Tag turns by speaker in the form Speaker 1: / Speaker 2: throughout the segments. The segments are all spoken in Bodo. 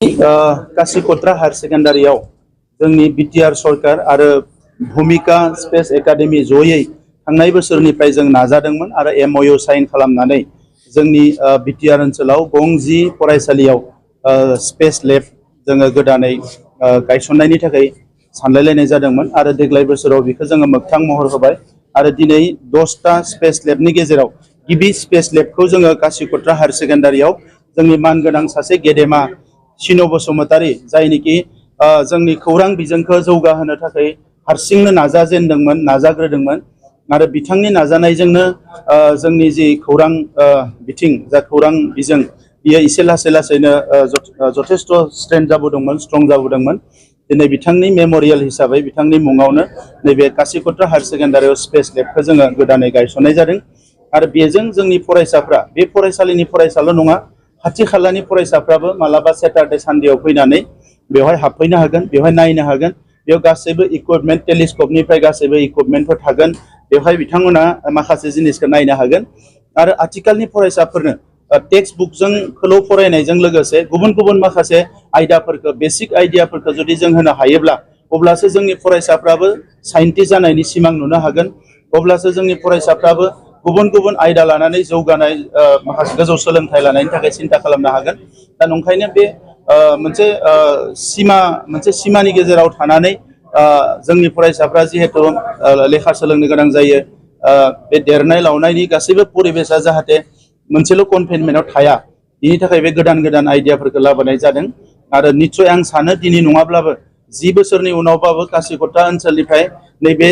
Speaker 1: कासिकत्रा हायर सेकेन्डारियाव जोंनि बिटिआर सरकार आरो भूमिका स्पेस एकाडेमी जयै थांनाय बोसोरनिफ्राय जों नाजादोंमोन आरो एमअइउ साइन खालामनानै जोंनि बिटिआर ओनसोलाव गंजि फरायसालियाव स्पेस लेब जोङो गोदानै गायसननायनि थाखाय सानलायलायनाय जादोंमोन आरो देग्लाय बोसोराव बेखौ जोङो मोगथां महर होबाय आरो दिनै 10टा स्पेस लेबनि गेजेराव गिबि स्पेस लेबखौ जोङो कासिकत्रा हायर सेकेन्डारियाव जोंनि मानगोनां सासे गेदेमा सिन' बसुमतारी जायनिखि जोंनि खौरां बिजोंखौ जौगाहोनो थाखाय हारसिंनो नाजाग्रोदोंमोन आरो बिथांनि नाजानायजोंनो जोंनि जि खौरां बिथिं जा खौरां बिजों बियो एसे लासैनो जथेस्थ' स्ट्रेंथ जाबोदोंमोन स्ट्रं जाबोदोंमोन दिनै बिथांनि मेम'रियेल हिसाबै बिथांनि मुङावनो नैबे कासिकत्रा हायर सेकेन्डारियाव स्पेस लेबखौ जोङो गोदानै गायसननाय जादों आरो बेजों जोंनि फरायसाफ्रा बे फरायसालिनि फरायसाल' नङा खाथि खालानि फरायसाफ्राबो मालाबा सेटारडे सानडेआव फैनानै बेवहाय हाबफैनो हागोन बेवहाय नायनो हागोन बेयाव गासैबो इकुइपमेन्ट टेलिस्क'पनिफ्राय गासैबो इकुइपमेन्टफोर थागोन बेवहाय बिथांमोना माखासे जिनिसखौ नायनो हागोन आरो आथिखालनि फरायसाफोरनो टेक्स्ट बुकजोंखौल' फरायनायजों लोगोसे गुबुन माखासे आयदाफोरखौ बेसिक आइडियाफोरखौ जुदि जों होनो हायोब्ला अब्लासो जोंनि फरायसाफ्राबो साइन्टिस्ट जानायनि सिमां नुनो हागोन अब्लासो जोंनि फरायसाफ्राबो गुबुन आयदा लानानै जौगानाय माखासे गोजौ सोलोंथाइ लानायनि थाखाय सिन्था खालामनो हागोन दा नंखायनो बे मोनसे सिमानि गेजेराव थानानै जोंनि फरायसाफ्रा जिहेतु लेखा सोलोंनो गोनां जायो बे देरनाय लावनायनि गासैबो परिबेसा जाहाथे मोनसेल' कनफाइनमेन्टआव थाया बिनि थाखाय बे गोदान आइडियाफोरखौ लाबोनाय जादों आरो निस्सय आं सानो दिनै नङाब्लाबो 10 बोसोरनि उनावबाबो कासिकत्रा ओनसोलनिफ्राय नैबे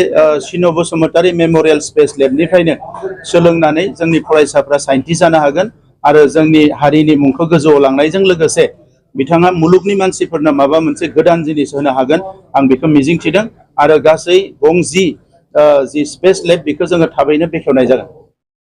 Speaker 1: सिन' बसुमतारी मेम'रियेल स्पेस लेबनिफ्रायनो सोलोंनानै जोंनि फरायसाफ्रा साइन्टिस्ट जानो हागोन आरो जोंनि हारिनि मुंखौ गोजौआव लांनायजों लोगोसे बिथाङा मुलुगनि मानसिफोरनो माबा मोनसे गोदान जिनिस होनो हागोन आं बेखौ मिजिंथिदों आरो गासै गंजि जि स्पेस लेब बेखौ जोङो थाबैनो बेखेवनाय जागोन।